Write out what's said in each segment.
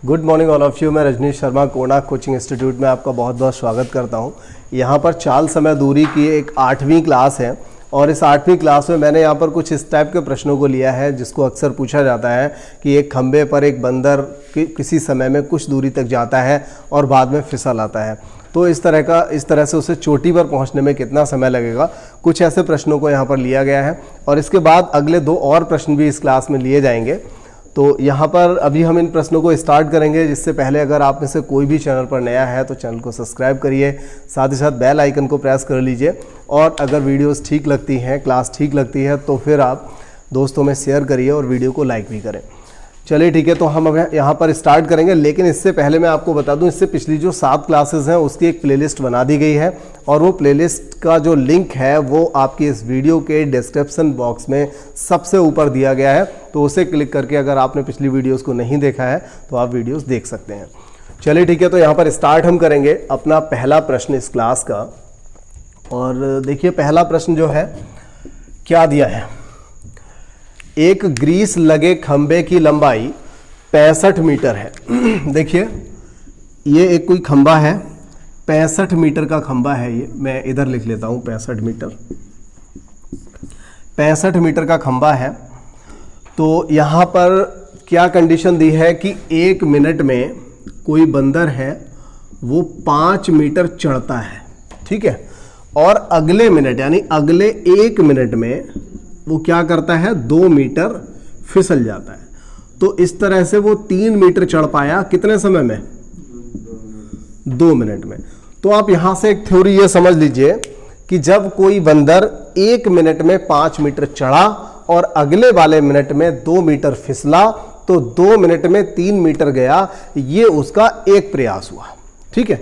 Good morning all of you. मैं Rajneesh Sharma Konark coaching institute में आपका बहुत बहुत स्वागत करता हूं। यहां पर चाल समय दूरी की एक 8वीं क्लास है और इस 8वीं क्लास में मैंने यहां पर कुछ इस टाइप के प्रश्नों को लिया है जिसको अक्सर पूछा जाता है कि एक खंबे पर एक बंदर किसी समय में कुछ दूरी तक जाता है और बाद में फिसल आता है, तो इस तरह से उसे चोटी पर पहुंचने में कितना समय लगेगा। कुछ ऐसे प्रश्नों को यहाँ पर लिया गया है और इसके बाद अगले 2 और प्रश्न भी इस क्लास में लिए जाएंगे। तो यहाँ पर अभी हम इन प्रश्नों को स्टार्ट करेंगे। जिससे पहले अगर आप में से कोई भी चैनल पर नया है तो चैनल को सब्सक्राइब करिए, साथ ही साथ बेल आइकन को प्रेस कर लीजिए और अगर वीडियोस ठीक लगती हैं, क्लास ठीक लगती है तो फिर आप दोस्तों में शेयर करिए और वीडियो को लाइक भी करें। चलिए ठीक है, तो हम अब यहाँ पर स्टार्ट करेंगे। लेकिन इससे पहले मैं आपको बता दूं, इससे पिछली जो 7 क्लासेस हैं उसकी एक प्लेलिस्ट बना दी गई है और वो प्लेलिस्ट का जो लिंक है वो आपकी इस वीडियो के डिस्क्रिप्शन बॉक्स में सबसे ऊपर दिया गया है। तो उसे क्लिक करके अगर आपने पिछली वीडियोस को नहीं देखा है तो आप वीडियोस देख सकते हैं। चलिए ठीक है, तो यहाँ पर स्टार्ट हम करेंगे अपना पहला प्रश्न इस क्लास का। और देखिए पहला प्रश्न जो है क्या दिया है, एक ग्रीस लगे खंबे की लंबाई 65 मीटर है। देखिए ये एक कोई खंबा है, 65 मीटर का खंबा है। ये मैं इधर लिख लेता हूं, 65 मीटर का खंबा है। तो यहां पर क्या कंडीशन दी है कि 1 मिनट में कोई बंदर है वो 5 मीटर चढ़ता है, ठीक है, और अगले मिनट यानी अगले 1 मिनट में वो क्या करता है, 2 मीटर फिसल जाता है। तो इस तरह से वो 3 मीटर चढ़ पाया कितने समय में, 2 मिनट में। तो आप यहां से एक थ्योरी ये समझ लीजिए कि जब कोई बंदर 1 मिनट में 5 मीटर चढ़ा और अगले वाले मिनट में 2 मीटर फिसला तो 2 मिनट में 3 मीटर गया। ये उसका एक प्रयास हुआ, ठीक है।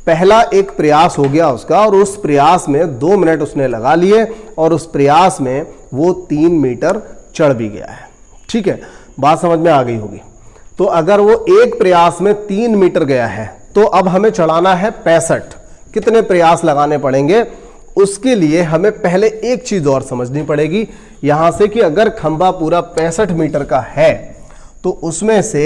पहला एक प्रयास हो गया उसका और उस प्रयास में 2 मिनट उसने लगा लिए और उस प्रयास में वो 3 मीटर चढ़ भी गया है, ठीक है। बात समझ में आ गई होगी। तो अगर वो एक प्रयास में 3 मीटर गया है तो अब हमें चढ़ाना है 65। कितने प्रयास लगाने पड़ेंगे, उसके लिए हमें पहले एक चीज और समझनी पड़ेगी यहां से कि अगर खंबा पूरा 65 मीटर का है तो उसमें से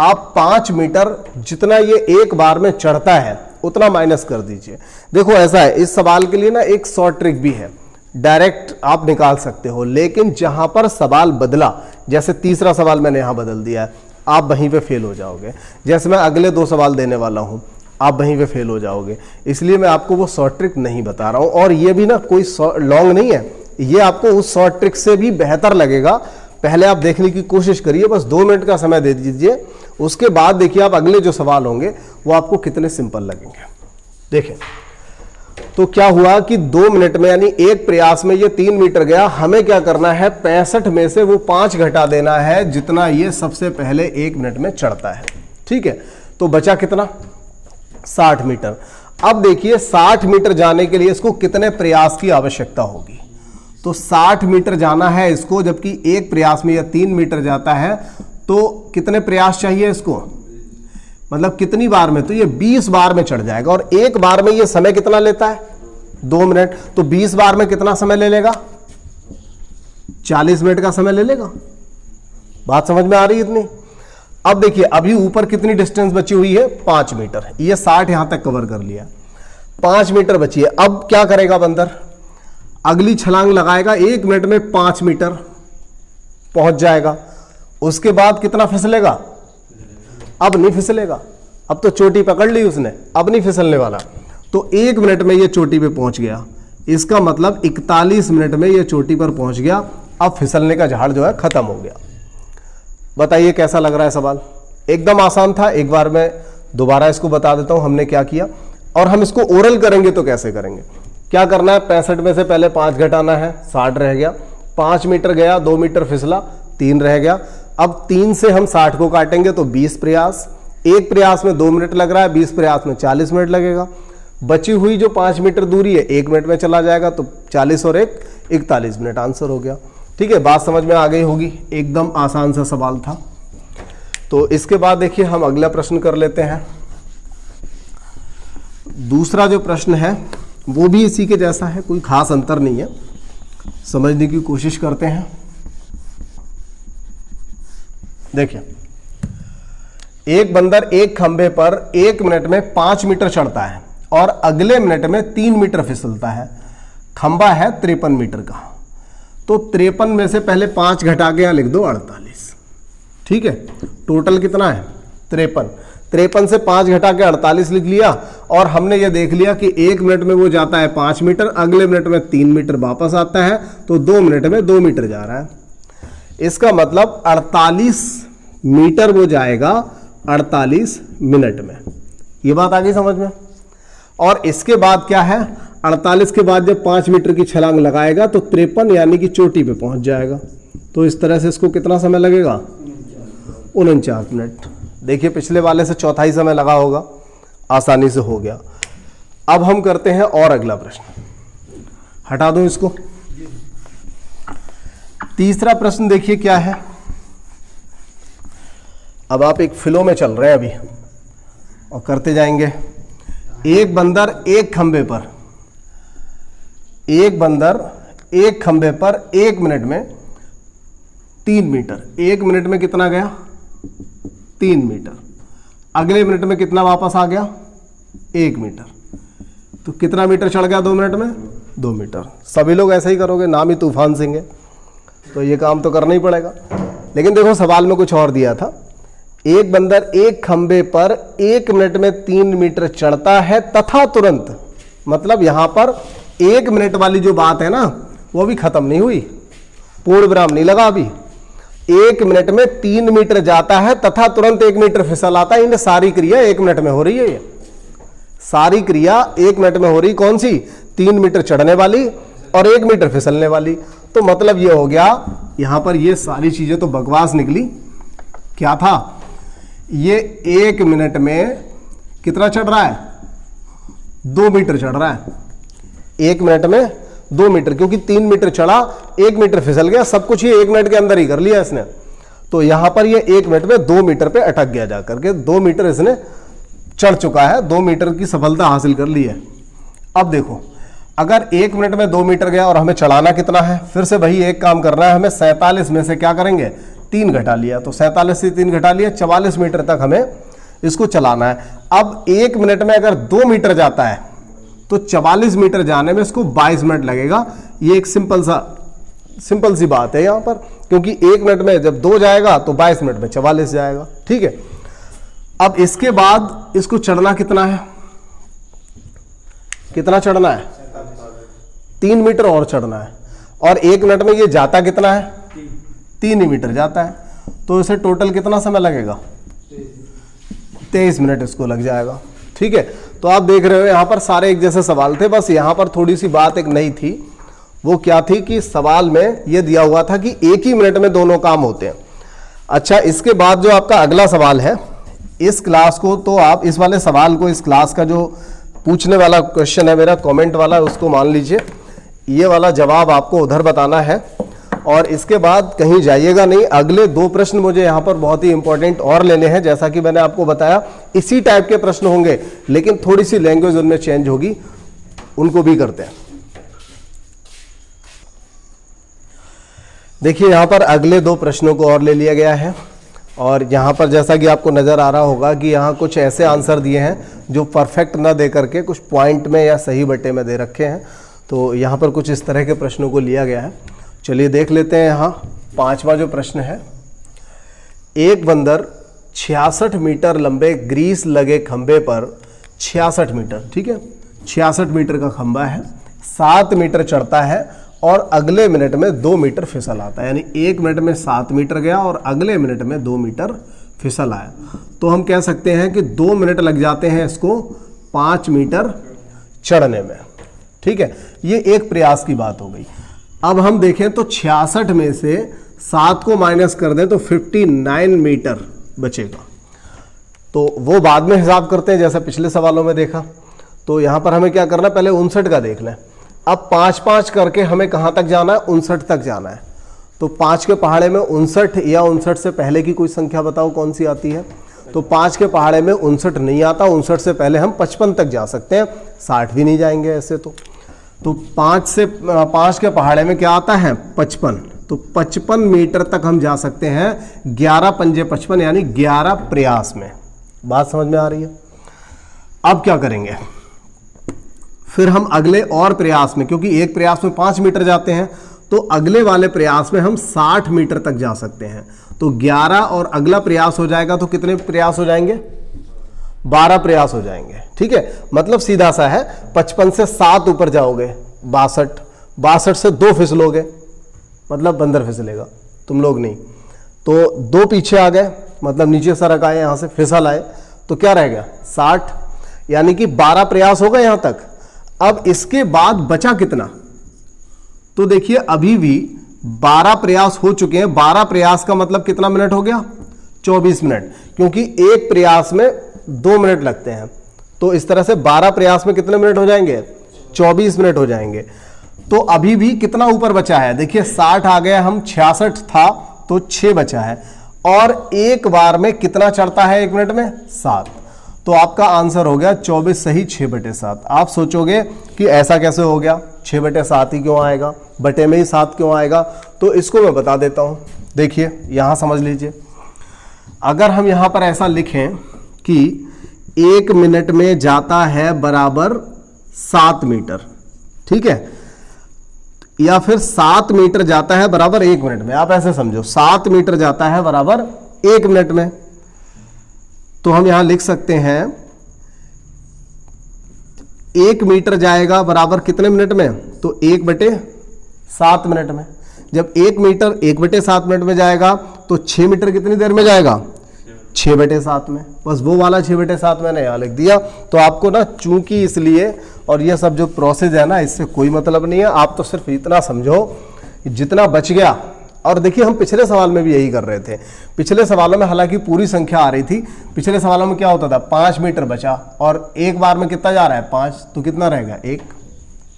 आप 5 मीटर जितना ये एक बार में चढ़ता है उतना माइनस कर दीजिए। देखो ऐसा है, इस सवाल के लिए ना एक शॉर्ट ट्रिक भी है, डायरेक्ट आप निकाल सकते हो। लेकिन जहां पर सवाल बदला, जैसे तीसरा सवाल मैंने यहां बदल दिया है, आप वहीं पे फेल हो जाओगे। जैसे मैं अगले 2 सवाल देने वाला हूं, आप वहीं पे फेल हो जाओगे। इसलिए मैं आपको वो शॉर्ट ट्रिक नहीं बता रहा हूं। और ये भी ना कोई लॉन्ग नहीं है, ये आपको उस शॉर्ट ट्रिक से भी बेहतर लगेगा। पहले आप देखने की कोशिश करिए, बस 2 मिनट का समय दे दीजिए। उसके बाद देखिए आप अगले जो सवाल होंगे वो आपको कितने सिंपल लगेंगे। देखें तो क्या हुआ कि 2 मिनट में यानी एक प्रयास में ये 3 मीटर गया। हमें क्या करना है, 65 में से वो 5 घटा देना है जितना ये सबसे पहले 1 मिनट में चढ़ता है, ठीक है। तो बचा कितना, 60 मीटर। अब देखिए 60 मीटर जाने के लिए इसको कितने प्रयास की आवश्यकता होगी। तो 60 मीटर जाना है इसको, जबकि एक प्रयास में यह 3 मीटर जाता है। तो कितने प्रयास चाहिए इसको, मतलब कितनी बार में, तो ये 20 बार में चढ़ जाएगा। और एक बार में ये समय कितना लेता है, 2 मिनट। तो 20 बार में कितना समय ले लेगा, 40 मिनट का समय ले लेगा। बात समझ में आ रही है इतनी। अब देखिए अभी ऊपर कितनी डिस्टेंस बची हुई है, 5 मीटर। ये 60 यहां तक कवर कर लिया, 5 मीटर बची है। अब क्या करेगा बंदर, अगली छलांग लगाएगा, 1 मिनट में 5 मीटर पहुंच जाएगा। उसके बाद कितना फिसलेगा, अब नहीं फिसलेगा, अब तो चोटी पकड़ ली उसने, अब नहीं फिसलने वाला। तो 1 मिनट में ये चोटी पे पहुंच गया। इसका मतलब 41 मिनट में ये चोटी पर पहुंच गया। अब फिसलने का झाड़ जो है खत्म हो गया। बताइए कैसा लग रहा है सवाल, एकदम आसान था। एक बार मैं दोबारा इसको बता देता हूं हमने क्या किया, और हम इसको ओरल करेंगे तो कैसे करेंगे। क्या करना है, 65 में से पहले 5 घटाना है, 60 रह गया। 5 मीटर गया, 2 मीटर फिसला, 3 रह गया। अब 3 से हम 60 को काटेंगे तो 20 प्रयास। एक प्रयास में 2 मिनट लग रहा है, 20 प्रयास में 40 मिनट लगेगा। बची हुई जो 5 मीटर दूरी है 1 मिनट में चला जाएगा, तो 40 और 1 41 मिनट, आंसर हो गया। ठीक है, बात समझ में आ गई होगी, एकदम आसान सा सवाल था। तो इसके बाद देखिए हम अगला प्रश्न कर लेते हैं। दूसरा जो प्रश्न है वो भी इसी के जैसा है, कोई खास अंतर नहीं है, समझने की कोशिश करते हैं। देखिए एक बंदर एक खंबे पर 1 मिनट में 5 मीटर चढ़ता है और अगले मिनट में 3 मीटर फिसलता है। खंबा है 53 मीटर का। तो 53 में से पहले 5 घटा के यहां लिख दो 48। ठीक है, टोटल कितना है 53। 53 से 5 घटा के 48 लिख लिया और हमने ये देख लिया कि 1 मिनट में वो जाता है 5 मीटर, अगले मिनट में 3 मीटर वापस आता है, तो 2 मिनट में 2 मीटर जा रहा है। इसका मतलब 48 मीटर वो जाएगा 48 मिनट में। ये बात आ गई समझ में। और इसके बाद क्या है, 48 के बाद जब 5 मीटर की छलांग लगाएगा तो 53 यानी कि चोटी पे पहुंच जाएगा। तो इस तरह से इसको कितना समय लगेगा, 49 मिनट। देखिए पिछले वाले से चौथाई समय लगा होगा, आसानी से हो गया। अब हम करते हैं और अगला प्रश्न, हटा दूं इसको। तीसरा प्रश्न देखिए क्या है। अब आप एक फ्लो में चल रहे हैं अभी और करते जाएंगे। एक बंदर एक खंबे पर 1 मिनट में 3 मीटर, 1 मिनट में कितना गया 3 मीटर, अगले मिनट में कितना वापस आ गया 1 मीटर, तो कितना मीटर चढ़ गया 2 मिनट में 2 मीटर। सभी लोग ऐसा ही करोगे, नाम ही तूफान सिंह है, तो ये काम तो करना ही पड़ेगा। लेकिन देखो सवाल में कुछ और दिया था, एक बंदर एक खंबे पर 1 मिनट में 3 मीटर चढ़ता है तथा तुरंत, मतलब यहां पर 1 मिनट वाली जो बात है ना वो अभी खत्म नहीं हुई, पूर्ण विराम नहीं लगा अभी। 1 मिनट में 3 मीटर जाता है तथा तुरंत 1 मीटर फिसल आता है। इन्हें सारी क्रिया 1 मिनट में हो रही है, ये सारी क्रिया 1 मिनट में हो रही। कौन सी, 3 मीटर चढ़ने वाली और 1 मीटर फिसलने वाली। तो मतलब ये हो गया, यहां पर ये सारी चीजें तो बकवास निकली। क्या था, ये 1 मिनट में कितना चढ़ रहा है 2 मीटर चढ़ रहा है। 1 मिनट में 2 मीटर, क्योंकि 3 मीटर चढ़ा 1 मीटर फिसल गया, सब कुछ ये 1 मिनट के अंदर ही कर लिया इसने। तो यहां पर ये 1 मिनट में 2 मीटर पे अटक गया, जाकर के 2 मीटर इसने चढ़ चुका है, 2 मीटर की सफलता हासिल कर ली है। अब देखो, अगर 1 मिनट में 2 मीटर गया और हमें चलाना कितना है, फिर से वही एक काम करना है हमें। 47 में से क्या करेंगे 3 घटा लिया, तो 47 से 3 घटा लिया, 44 मीटर तक हमें इसको चलाना है। अब 1 मिनट में अगर 2 मीटर जाता है तो 44 मीटर जाने में इसको 22 मिनट लगेगा। ये एक सिंपल सी बात है यहां पर, क्योंकि 1 मिनट में जब 2 जाएगा तो 22 मिनट में 44 जाएगा। ठीक है, अब इसके बाद इसको चढ़ना कितना है, कितना चढ़ना है 3 मीटर और चढ़ना है, और 1 मिनट में ये जाता कितना है 3 ही मीटर जाता है। तो इसे टोटल कितना समय लगेगा 23 मिनट इसको लग जाएगा। ठीक है, तो आप देख रहे हो यहां पर सारे एक जैसे सवाल थे, बस यहां पर थोड़ी सी बात एक नई थी। वो क्या थी कि सवाल में यह दिया हुआ था कि 1 ही मिनट में दोनों काम होते हैं। अच्छा, इसके बाद जो आपका अगला सवाल है, इस क्लास को तो आप इस वाले सवाल को, इस क्लास का जो पूछने वाला क्वेश्चन है मेरा कमेंट वाला, उसको मान लीजिए। ये वाला जवाब आपको उधर बताना है और इसके बाद कहीं जाइएगा नहीं। अगले 2 प्रश्न मुझे यहाँ पर बहुत ही इंपॉर्टेंट और लेने हैं, जैसा कि मैंने आपको बताया इसी टाइप के प्रश्न होंगे, लेकिन थोड़ी सी लैंग्वेज उनमें चेंज होगी, उनको भी करते हैं। देखिए यहाँ पर अगले 2 प्रश्नों को और ले लिया गया है, और यहाँ पर जैसा कि आपको नज़र आ रहा होगा कि यहाँ कुछ ऐसे आंसर दिए हैं जो परफेक्ट ना दे करके कुछ पॉइंट में या सही बटे में दे रखे हैं। तो यहाँ पर कुछ इस तरह के प्रश्नों को लिया गया है। चलिए देख लेते हैं। यहाँ 5वां जो प्रश्न है, एक बंदर 66 मीटर लंबे ग्रीस लगे खंबे पर 66 मीटर, ठीक है 66 मीटर का खंबा है, 7 मीटर चढ़ता है और अगले मिनट में 2 मीटर फिसल आता है। यानी 1 मिनट में 7 मीटर गया और अगले मिनट में 2 मीटर फिसल आया। तो हम कह सकते हैं कि 2 मिनट लग जाते हैं इसको 5 मीटर चढ़ने में। ठीक है, ये एक प्रयास की बात हो गई। अब हम देखें तो 66 में से 7 को माइनस कर दें तो 59 मीटर बचेगा। तो वो बाद में हिसाब करते हैं, जैसा पिछले सवालों में देखा। तो यहां पर हमें क्या करना है, पहले 59 का देख लें। अब 5-5 करके हमें कहां तक जाना है, 59 तक जाना है। तो 5 के पहाड़े में 59 या 59 से पहले की कोई संख्या बताओ कौन सी आती है। तो 5 के पहाड़े में 59 नहीं आता, 59 से पहले हम 55 तक जा सकते हैं, 60 भी नहीं जाएंगे ऐसे। तो 5 के पहाड़े में क्या आता है 55, तो 55 मीटर तक हम जा सकते हैं 11 पंजे 55 यानी 11 प्रयास में। बात समझ में आ रही है? अब क्या करेंगे, फिर हम अगले और प्रयास में, क्योंकि एक प्रयास में 5 मीटर जाते हैं, तो अगले वाले प्रयास में हम 60 मीटर तक जा सकते हैं। तो 11 और अगला प्रयास हो जाएगा तो कितने प्रयास हो जाएंगे? 12 प्रयास हो जाएंगे। ठीक है, मतलब सीधा सा है, 55 से 7 ऊपर जाओगे 62, 62 से 2 फिसलोगे, मतलब बंदर फिसलेगा, तुम लोग नहीं। तो 2 पीछे आ गए, मतलब नीचे सरक आए, यहां से फिसल आए, तो क्या रह गया? 60, यानी कि 12 प्रयास हो गए यहां तक। अब इसके बाद बचा कितना? तो देखिए अभी भी 12 प्रयास हो चुके हैं। 12 प्रयास का मतलब कितना मिनट हो गया? 24 मिनट, क्योंकि एक प्रयास में 2 मिनट लगते हैं। तो इस तरह से 12 प्रयास में कितने मिनट हो जाएंगे? 24 मिनट हो जाएंगे। तो अभी भी कितना ऊपर बचा है? देखिए 60 आ गया, हम 66 था तो 6 बचा है। और एक बार में कितना चढ़ता है 1 मिनट में? 7। तो आपका आंसर हो गया 24 सही 6/7। आप सोचोगे कि ऐसा कैसे हो गया, 6/7 ही क्यों आएगा, बटे में ही 7 क्यों आएगा? तो इसको मैं बता देता हूं। देखिए यहां समझ लीजिए, अगर हम यहां पर ऐसा लिखें कि 1 मिनट में जाता है बराबर 7 मीटर, ठीक है, या फिर 7 मीटर जाता है बराबर 1 मिनट में, आप ऐसे समझो 7 मीटर जाता है बराबर 1 मिनट में, तो हम यहां लिख सकते हैं 1 मीटर जाएगा बराबर कितने मिनट में? तो 1/7 मिनट में। जब 1 मीटर 1/7 मिनट में जाएगा तो 6 मीटर कितनी देर में जाएगा? 6/7 में। बस वो वाला 6/7 मैंने यहां लिख दिया। तो आपको ना चूंकि इसलिए, और ये सब जो प्रोसेस है ना, इससे कोई मतलब नहीं है, आप तो सिर्फ इतना समझो जितना बच गया। और देखिए हम पिछले सवाल में भी यही कर रहे थे। पिछले सवालों में हालांकि पूरी संख्या आ रही थी, पिछले सवालों में क्या होता था, 5 मीटर बचा और एक बार में कितना जा रहा है? 5, तो कितना रहेगा? 1।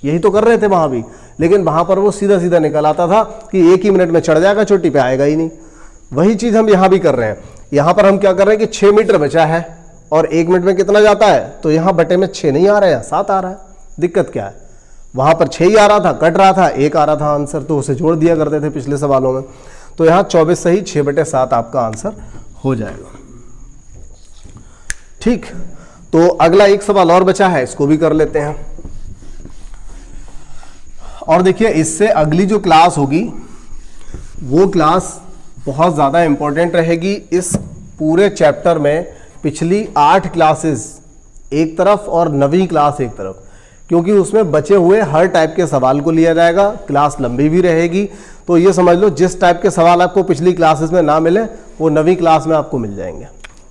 यही तो कर रहे थे वहां भी, लेकिन वहां पर वो सीधा सीधा निकल आता था कि 1 ही मिनट में चढ़ जाएगा, चोटी पे आएगा ही नहीं। वही चीज हम यहां भी कर रहे हैं। यहां पर हम क्या कर रहे हैं कि 6 मीटर बचा है और 1 मिनट में कितना जाता है, तो यहां बटे में 6 नहीं आ रहा है, 7 आ रहा है। दिक्कत क्या है? वहां पर 6 ही आ रहा था, कट रहा था, 1 आ रहा था आंसर, तो उसे जोड़ दिया करते थे पिछले सवालों में। तो यहां 24 सही 6/7 आपका आंसर हो जाएगा। ठीक, तो अगला एक सवाल और बचा है, इसको भी कर लेते हैं। और देखिए इससे अगली जो क्लास होगी वो क्लास बहुत ज़्यादा इंपॉर्टेंट रहेगी। इस पूरे चैप्टर में पिछली 8 क्लासेस एक तरफ और 9वीं क्लास एक तरफ, क्योंकि उसमें बचे हुए हर टाइप के सवाल को लिया जाएगा। क्लास लंबी भी रहेगी, तो ये समझ लो जिस टाइप के सवाल आपको पिछली क्लासेस में ना मिले वो 9वीं क्लास में आपको मिल जाएंगे।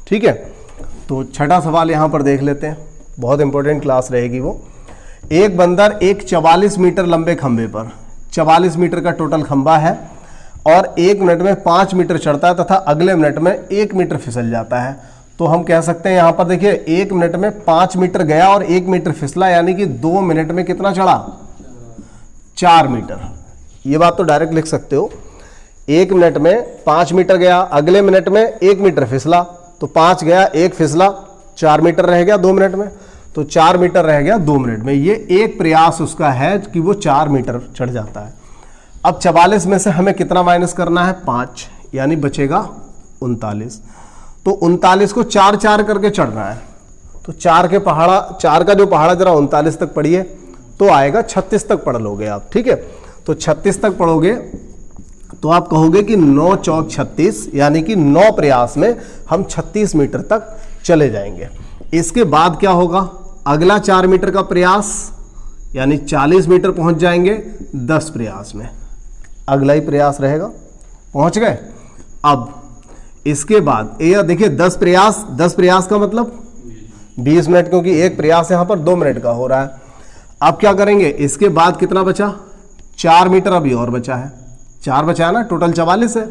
ठीक है, तो छठा सवाल यहाँ पर देख लेते हैं, बहुत इंपॉर्टेंट क्लास रहेगी वो। एक बंदर एक 44 मीटर लंबे खंबे पर, 44 मीटर का टोटल खंबा है, और 1 मिनट में 5 मीटर चढ़ता है तथा अगले मिनट में 1 मीटर फिसल जाता है। तो हम कह सकते हैं यहाँ पर देखिए 1 मिनट में 5 मीटर गया और 1 मीटर फिसला, यानी कि 2 मिनट में कितना चढ़ा? 4 मीटर। ये बात तो डायरेक्ट लिख सकते हो, 1 मिनट में 5 मीटर गया, अगले मिनट में 1 मीटर फिसला, तो 5 गया 1 फिसला, 4 मीटर रह गया 2 मिनट में, तो 4 मीटर रह गया 2 मिनट में। ये एक प्रयास उसका है कि वो 4 मीटर चढ़ जाता है। अब 44 में से हमें कितना माइनस करना है? 5, यानी बचेगा 39। तो 39 को 4 करके चढ़ना है, तो 4 का जो पहाड़ा जरा 39 तक पढ़िए तो आएगा 36 तक पढ़ लोगे आप। ठीक है, तो 36 तक पढ़ोगे तो आप कहोगे कि 9 चौक 36, यानी कि 9 प्रयास में हम 36 मीटर तक चले जाएंगे। इसके बाद क्या होगा? अगला 4 मीटर का प्रयास, यानी 40 मीटर पहुंच जाएंगे 10 प्रयास में, अगला ही प्रयास रहेगा, पहुंच गए। अब इसके बाद ये देखिए 10 प्रयास का मतलब 20 मिनट, क्योंकि एक प्रयास यहां पर 2 मिनट का हो रहा है। अब क्या करेंगे? इसके बाद कितना बचा? 4 मीटर अभी और बचा है, 4 बचा है ना, टोटल 44 है,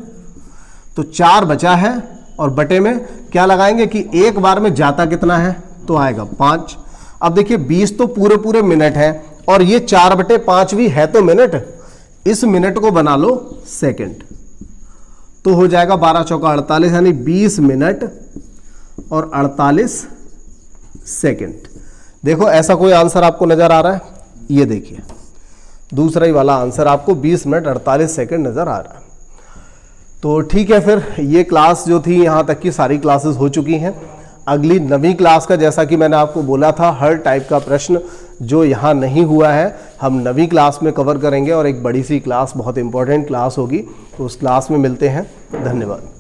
तो 4 बचा है और बटे में क्या लगाएंगे कि एक बार में जाता कितना है, तो आएगा 5। अब देखिए 20 तो पूरे मिनट है और ये 4/5 भी है तो मिनट, इस मिनट को बना लो सेकंड, तो हो जाएगा 12 चौका 48, यानी 20 मिनट और 48 सेकंड। देखो ऐसा कोई आंसर आपको नजर आ रहा है? ये देखिए दूसरा ही वाला आंसर आपको 20 मिनट 48 सेकंड नज़र आ रहा है। तो ठीक है, फिर ये क्लास जो थी यहाँ तक की सारी क्लासेस हो चुकी हैं। अगली नवी क्लास का, जैसा कि मैंने आपको बोला था, हर टाइप का प्रश्न जो यहाँ नहीं हुआ है हम नवी क्लास में कवर करेंगे और एक बड़ी सी क्लास, बहुत इंपॉर्टेंट क्लास होगी, तो उस क्लास में मिलते हैं। धन्यवाद।